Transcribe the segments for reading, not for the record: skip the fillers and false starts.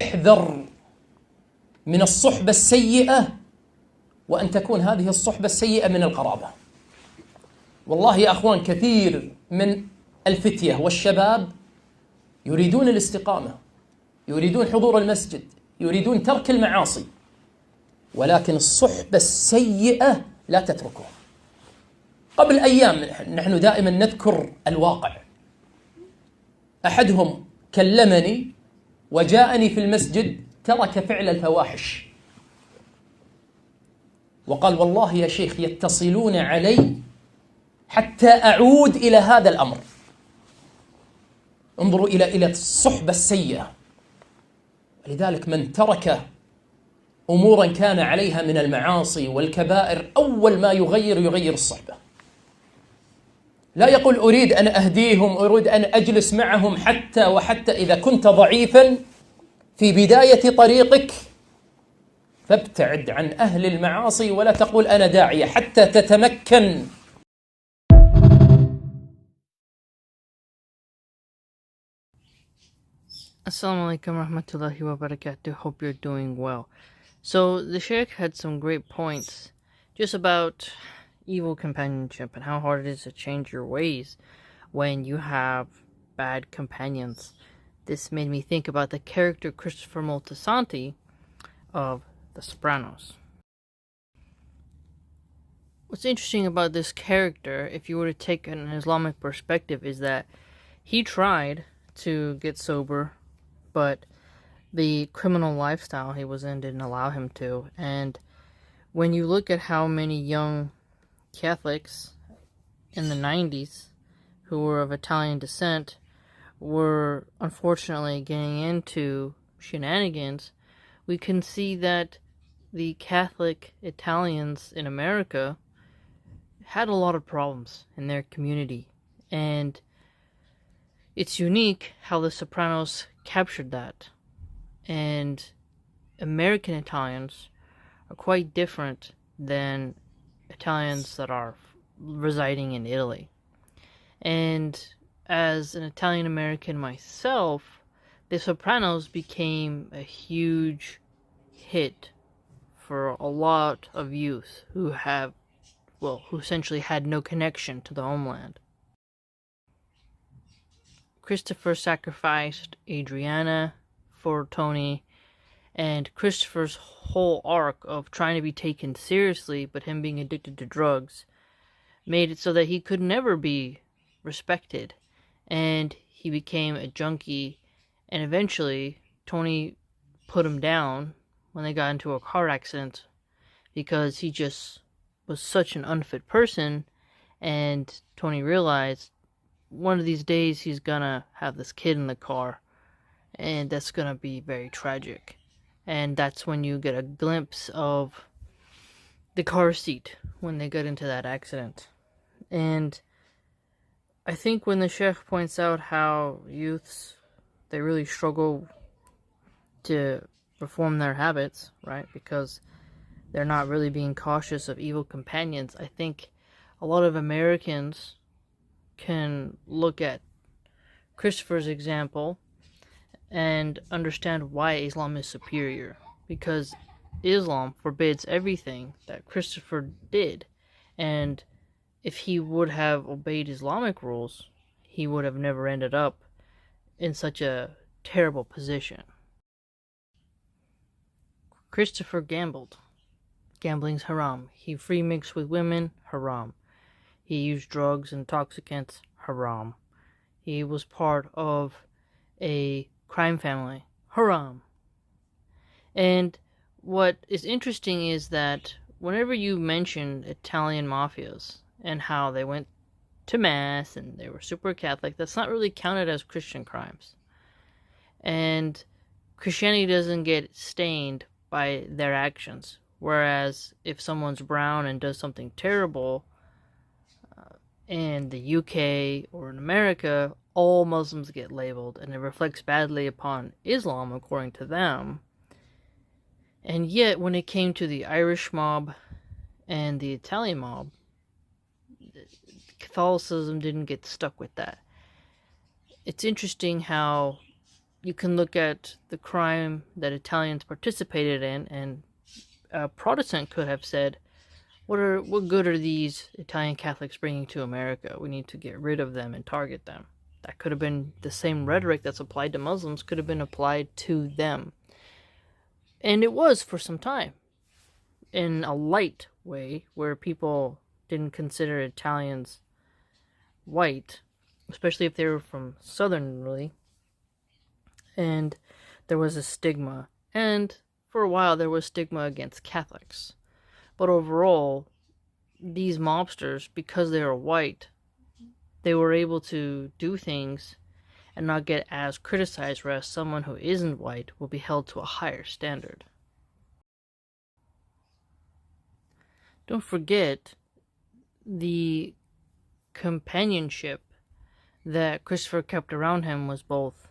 احذر من الصحبة السيئة، وأن تكون هذه الصحبة السيئة من القرابة. والله يا أخوان، كثير من الفتية والشباب يريدون الاستقامة، يريدون حضور المسجد، يريدون ترك المعاصي، ولكن الصحبة السيئة لا تتركها. قبل أيام نحن دائما نذكر الواقع. أحدهم كلمني وجاءني في المسجد، ترك فعل الفواحش، وقال: والله يا شيخ يتصلون علي حتى أعود إلى هذا الأمر. انظروا إلى الصحبة السيئة. لذلك من ترك أمورا كان عليها من المعاصي والكبائر، أول ما يغير الصحبة. لا يقول أريد أن أهديهم، أريد أن أجلس معهم، حتى إذا كنت ضعيفا في بداية طريقك فابتعد عن أهل المعاصي، ولا تقول أنا داعية حتى تتمكن. Assalamu alaikum warahmatullahi wabarakatuh. Hope you're doing well. So the Sheikh had some great points just about evil companionship and how hard it is to change your ways when you have bad companions. This made me think about the character Christopher Moltisanti of The Sopranos. What's interesting about this character, if you were to take an Islamic perspective, is that he tried to get sober, but the criminal lifestyle he was in didn't allow him to. And when you look at how many young Catholics in the 90s who were of Italian descent were unfortunately getting into shenanigans, we can see that the Catholic Italians in America had a lot of problems in their community. And it's unique how The Sopranos captured that. And American Italians are quite different than Italians that are residing in Italy. And as an Italian American myself, The Sopranos became a huge hit for a lot of youth who essentially had no connection to the homeland. Christopher sacrificed Adriana for Tony, and Christopher's whole arc of trying to be taken seriously, but him being addicted to drugs, made it so that he could never be respected, and he became a junkie, and eventually Tony put him down when they got into a car accident because he just was such an unfit person, and Tony realized one of these days he's gonna have this kid in the car, and that's gonna be very tragic. And that's when you get a glimpse of the car seat when they get into that accident. And I think when the Sheikh points out how youths, they really struggle to reform their habits, right, because they're not really being cautious of evil companions, I think a lot of Americans can look at Christopher's example and understand why Islam is superior, because Islam forbids everything that Christopher did, and if he would have obeyed Islamic rules, he would have never ended up in such a terrible position. Christopher gambled. Gambling's haram. He free mixed with women, haram. He used drugs and intoxicants, haram. He was part of a crime family, haram. And what is interesting is that whenever you mention Italian mafias and how they went to mass and they were super Catholic, that's not really counted as Christian crimes. And Christianity doesn't get stained by their actions. Whereas if someone's brown and does something terrible in the UK or in America, all Muslims get labeled, and it reflects badly upon Islam according to them. And yet, when it came to the Irish mob and the Italian mob, Catholicism didn't get stuck with that. It's interesting how you can look at the crime that Italians participated in, and a Protestant could have said, what good are these Italian Catholics bringing to America? We need to get rid of them and target them. That could have been the same rhetoric that's applied to Muslims, could have been applied to them. And it was for some time, in a light way, where people didn't consider Italians white, especially if they were from Southern Italy. And there was a stigma. And for a while, there was stigma against Catholics. But overall, these mobsters, because they were white, they were able to do things and not get as criticized, whereas someone who isn't white will be held to a higher standard. Don't forget the companionship that Christopher kept around him was both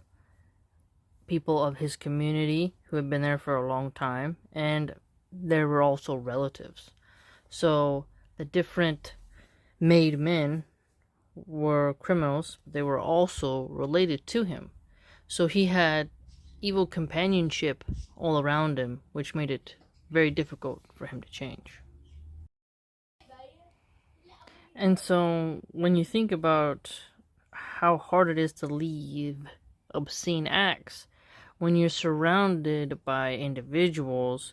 people of his community who had been there for a long time, and there were also relatives. So the different made men were criminals, but they were also related to him. So he had evil companionship all around him, which made it very difficult for him to change. And so when you think about how hard it is to leave obscene acts, when you're surrounded by individuals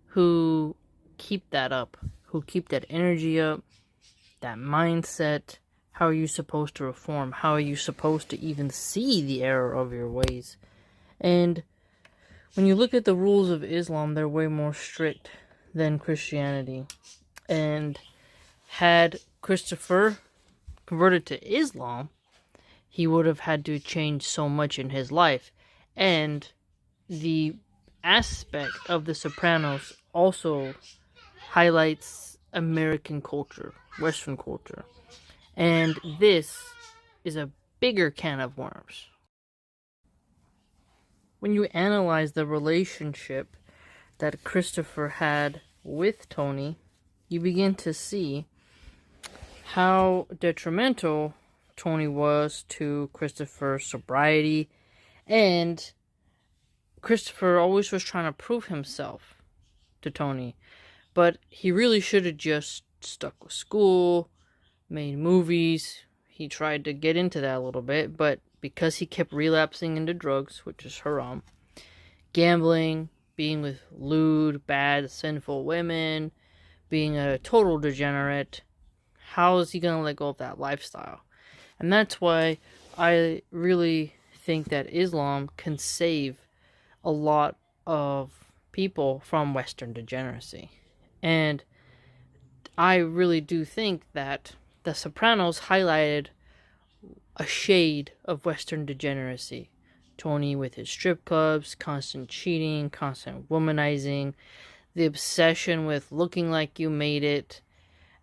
who keep that up, who keep that energy up, that mindset, how are you supposed to reform? How are you supposed to even see the error of your ways? And when you look at the rules of Islam, they're way more strict than Christianity. And had Christopher converted to Islam, he would have had to change so much in his life. And the aspect of The Sopranos also highlights American culture, Western culture. And this is a bigger can of worms. When you analyze the relationship that Christopher had with Tony, you begin to see how detrimental Tony was to Christopher's sobriety, and Christopher always was trying to prove himself to Tony, but he really should have just stuck with school, made movies. He tried to get into that a little bit, but because he kept relapsing into drugs, which is haram, gambling, being with lewd, bad, sinful women, being a total degenerate, how is he going to let go of that lifestyle? And that's why I really think that Islam can save a lot of people from Western degeneracy. And I really do think that The Sopranos highlighted a shade of Western degeneracy. Tony with his strip clubs, constant cheating, constant womanizing, the obsession with looking like you made it,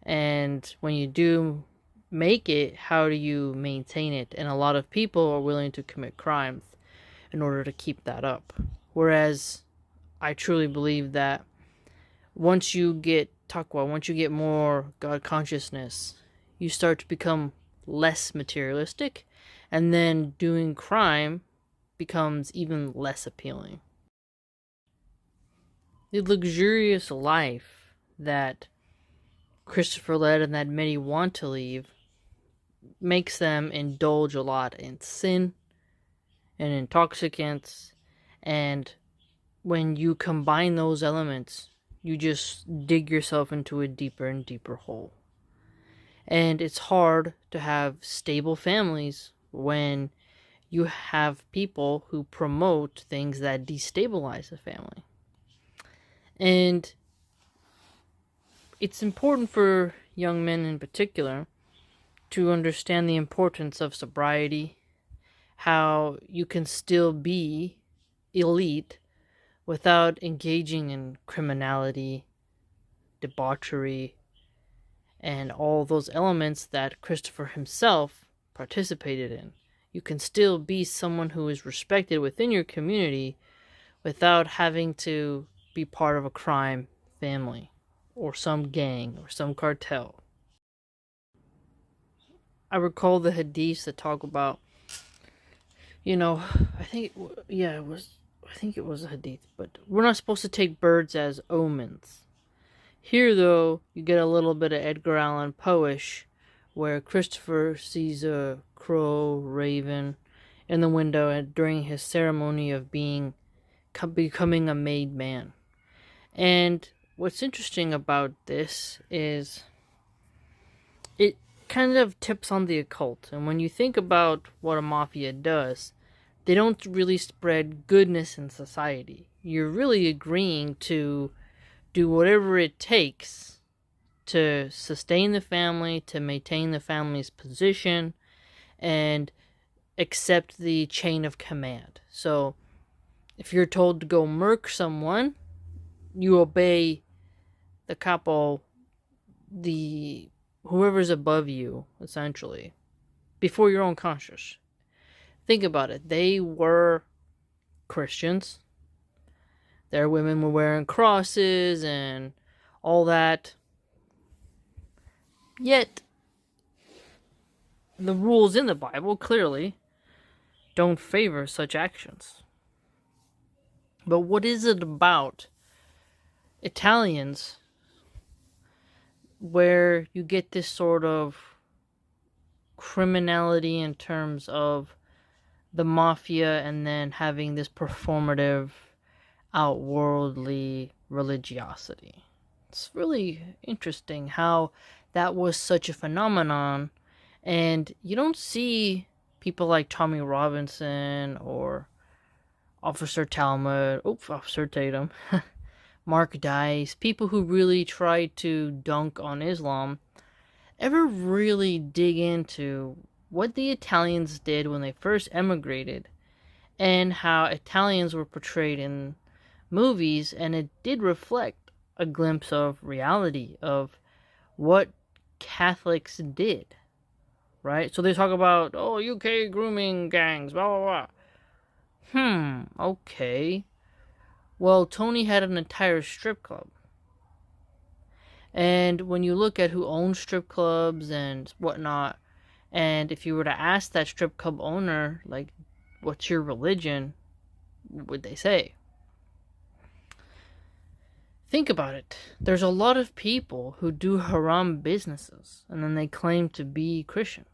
and when you do make it, how do you maintain it? And a lot of people are willing to commit crimes in order to keep that up. Whereas I truly believe that once you get taqwa, once you get more God consciousness, you start to become less materialistic, and then doing crime becomes even less appealing. The luxurious life that Christopher led and that many want to lead makes them indulge a lot in sin and intoxicants, and when you combine those elements, you just dig yourself into a deeper and deeper hole. And it's hard to have stable families when you have people who promote things that destabilize the family. And it's important for young men in particular to understand the importance of sobriety, how you can still be elite without engaging in criminality, debauchery, and all those elements that Christopher himself participated in. You can still be someone who is respected within your community without having to be part of a crime family or some gang or some cartel. I recall the hadiths that talk about, I think it was. I think it was a hadith, but we're not supposed to take birds as omens. Here, though, you get a little bit of Edgar Allan Poe-ish, where Christopher sees a crow, raven, in the window during his ceremony of becoming a made man. And what's interesting about this is it kind of tips on the occult. And when you think about what a mafia does, they don't really spread goodness in society. You're really agreeing to do whatever it takes to sustain the family, to maintain the family's position, and accept the chain of command. So, if you're told to go murk someone, you obey the capo, whoever's above you, essentially, before your own conscience. Think about it. They were Christians. Their women were wearing crosses and all that. Yet, the rules in the Bible clearly don't favor such actions. But what is it about Italians where you get this sort of criminality in terms of the mafia and then having this performative, outworldly religiosity? It's really interesting how that was such a phenomenon, and you don't see people like Tommy Robinson or Officer Tatum, Mark Dice, people who really tried to dunk on Islam, ever really dig into what the Italians did when they first emigrated and how Italians were portrayed in movies, and it did reflect a glimpse of reality of what Catholics did, right? So they talk about, UK grooming gangs, blah, blah, blah. Okay. Well, Tony had an entire strip club. And when you look at who owns strip clubs and whatnot, and if you were to ask that strip club owner, like, what's your religion, what would they say? Think about it. There's a lot of people who do haram businesses, and then they claim to be Christian.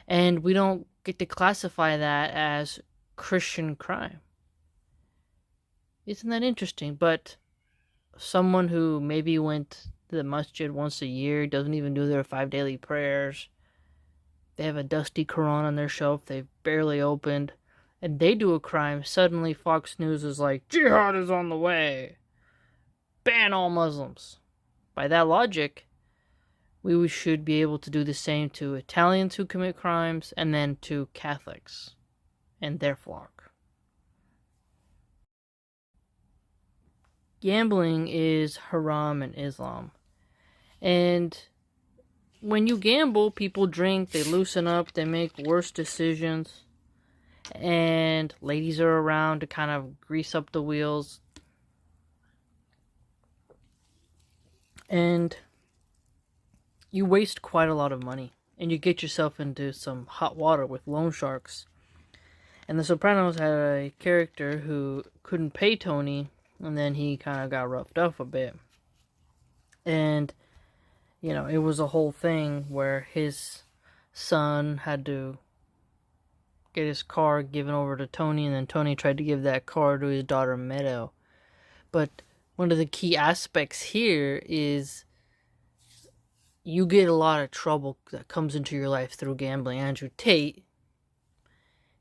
And we don't get to classify that as Christian crime. Isn't that interesting? But someone who maybe went to the masjid once a year, doesn't even do their 5 daily prayers, they have a dusty Quran on their shelf they've barely opened, and they do a crime, suddenly Fox News is like, jihad is on the way. Ban all Muslims. By that logic, we should be able to do the same to Italians who commit crimes and then to Catholics and their flock. Gambling is haram in Islam. And when you gamble, people drink, they loosen up, they make worse decisions. And ladies are around to kind of grease up the wheels. And you waste quite a lot of money. And you get yourself into some hot water with loan sharks. And The Sopranos had a character who couldn't pay Tony, and then he kind of got roughed up a bit. And, it was a whole thing where his son had to get his car given over to Tony, and then Tony tried to give that car to his daughter Meadow. But one of the key aspects here is you get a lot of trouble that comes into your life through gambling. Andrew Tate,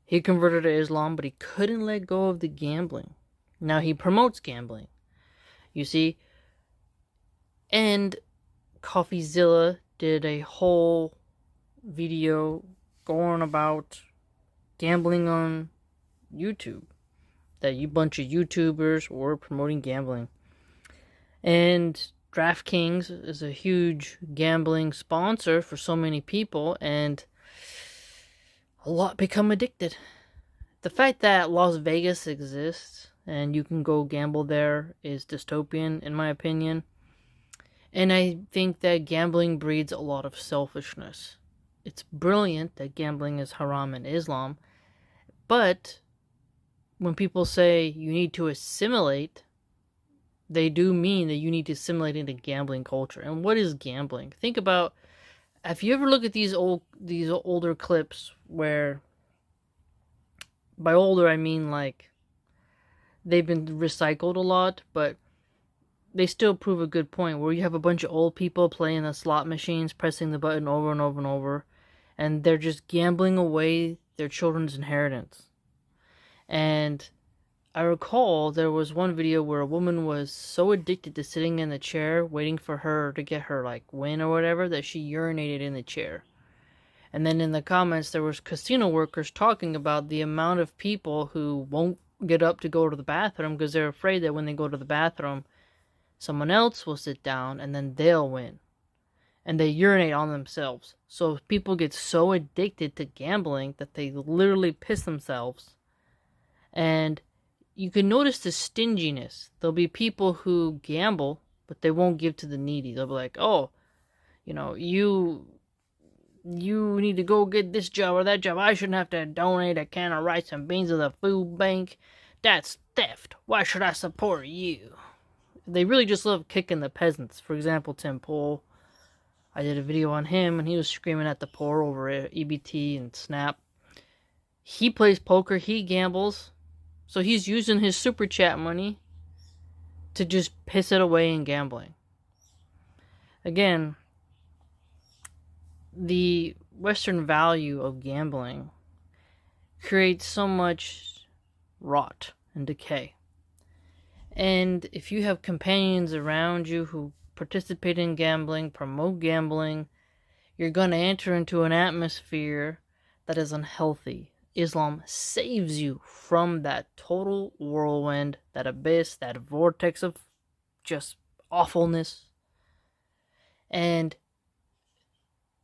he converted to Islam, but he couldn't let go of the gambling. Now he promotes gambling, you see. And CoffeeZilla did a whole video going about gambling on YouTube. That you bunch of YouTubers were promoting gambling. And DraftKings is a huge gambling sponsor for so many people, and a lot become addicted. The fact that Las Vegas exists and you can go gamble there is dystopian, in my opinion. And I think that gambling breeds a lot of selfishness. It's brilliant that gambling is haram in Islam, But when people say you need to assimilate, they do mean that you need to assimilate into gambling culture. And what is gambling? Think about, if you ever look at these older clips where, by older I mean like they've been recycled a lot, but they still prove a good point, where you have a bunch of old people playing the slot machines, pressing the button over and over and over, and they're just gambling away their children's inheritance. And I recall there was one video where a woman was so addicted to sitting in the chair waiting for her to get her like win or whatever that she urinated in the chair. And then in the comments there was casino workers talking about the amount of people who won't get up to go to the bathroom because they're afraid that when they go to the bathroom someone else will sit down and then they'll win. And they urinate on themselves. So people get so addicted to gambling that they literally piss themselves. And you can notice the stinginess. There'll be people who gamble, but they won't give to the needy. They'll be like, oh, you need to go get this job or that job. I shouldn't have to donate a can of rice and beans to the food bank. That's theft. Why should I support you? They really just love kicking the peasants. For example, Tim Pool. I did a video on him, and he was screaming at the poor over EBT and Snap. He plays poker, he gambles, so he's using his super chat money to just piss it away in gambling. Again, the Western value of gambling creates so much rot and decay. And if you have companions around you who participate in gambling, promote gambling, you're going to enter into an atmosphere that is unhealthy. Islam saves you from that total whirlwind, that abyss, that vortex of just awfulness. And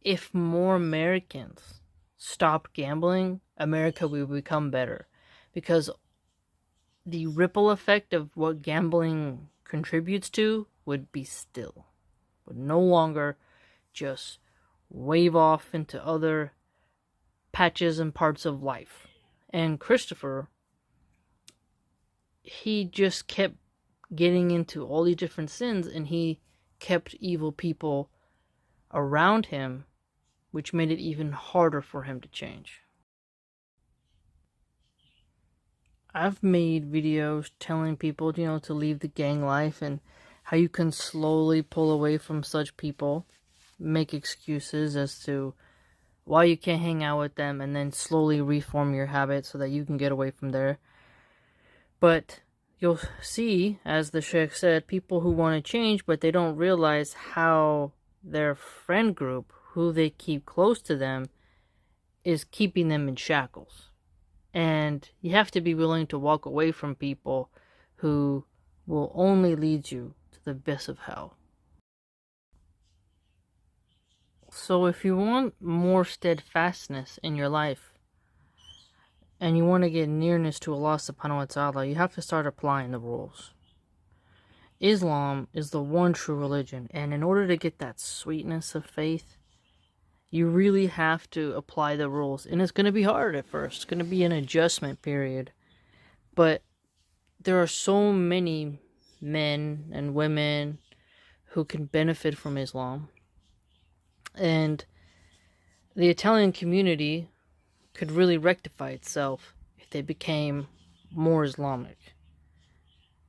if more Americans stopped gambling, America will become better. Because the ripple effect of what gambling contributes to would be still. Would no longer just wave off into other patches and parts of life. And Christopher, he just kept getting into all these different sins, and he kept evil people around him, which made it even harder for him to change. I've made videos telling people, to leave the gang life and how you can slowly pull away from such people, make excuses as to why you can't hang out with them, and then slowly reform your habits so that you can get away from there. But you'll see, as the Sheikh said, people who want to change, but they don't realize how their friend group, who they keep close to them, is keeping them in shackles. And you have to be willing to walk away from people who will only lead you to the abyss of hell. So if you want more steadfastness in your life, and you want to get nearness to Allah subhanahu wa ta'ala, you have to start applying the rules. Islam is the one true religion, and in order to get that sweetness of faith, you really have to apply the rules. And it's going to be hard at first. It's going to be an adjustment period. But there are so many men and women who can benefit from Islam. And the Italian community could really rectify itself if they became more Islamic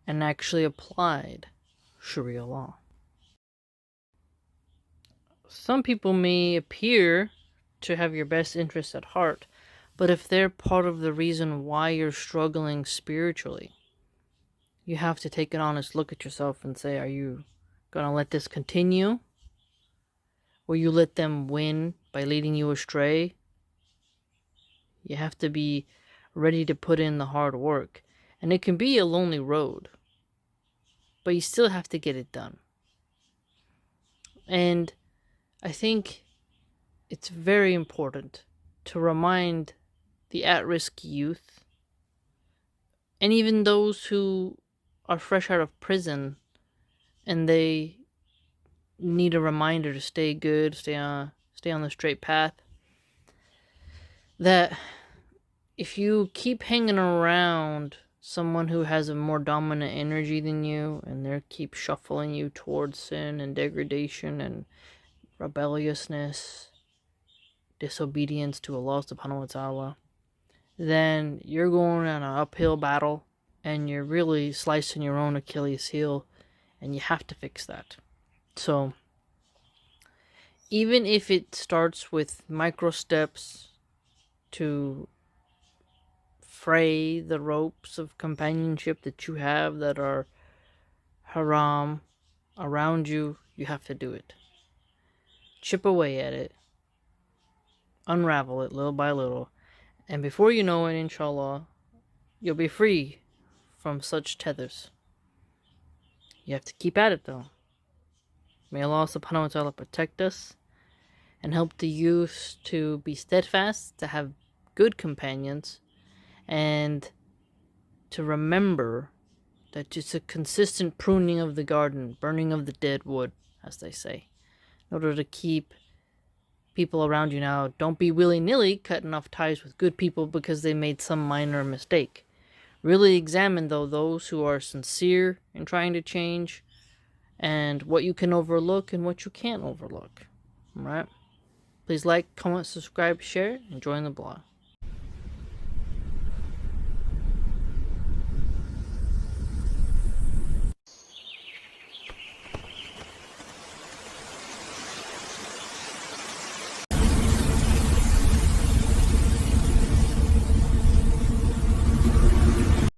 and actually applied Sharia law. Some people may appear to have your best interests at heart, but if they're part of the reason why you're struggling spiritually, you have to take an honest look at yourself and say, are you going to let this continue? Will you let them win by leading you astray? You have to be ready to put in the hard work. And it can be a lonely road, but you still have to get it done. And I think it's very important to remind the at-risk youth, and even those who are fresh out of prison and they need a reminder to stay good, stay on the straight path, that if you keep hanging around someone who has a more dominant energy than you, and they keep shuffling you towards sin and degradation and rebelliousness, disobedience to Allah subhanahu wa ta'ala, then you're going on an uphill battle, and you're really slicing your own Achilles heel, and you have to fix that. So, even if it starts with micro steps to fray the ropes of companionship that you have that are haram around you, you have to do it. Chip away at it. Unravel it little by little. And before you know it, inshallah, you'll be free from such tethers. You have to keep at it though. May Allah subhanahu wa ta'ala protect us and help the youth to be steadfast, to have good companions, and to remember that it's a consistent pruning of the garden, burning of the dead wood, as they say, in order to keep people around you. Now, don't be willy-nilly cutting off ties with good people because they made some minor mistake. Really examine, though, those who are sincere in trying to change, and what you can overlook and what you can't overlook. Alright? Please like, comment, subscribe, share, and join the blog.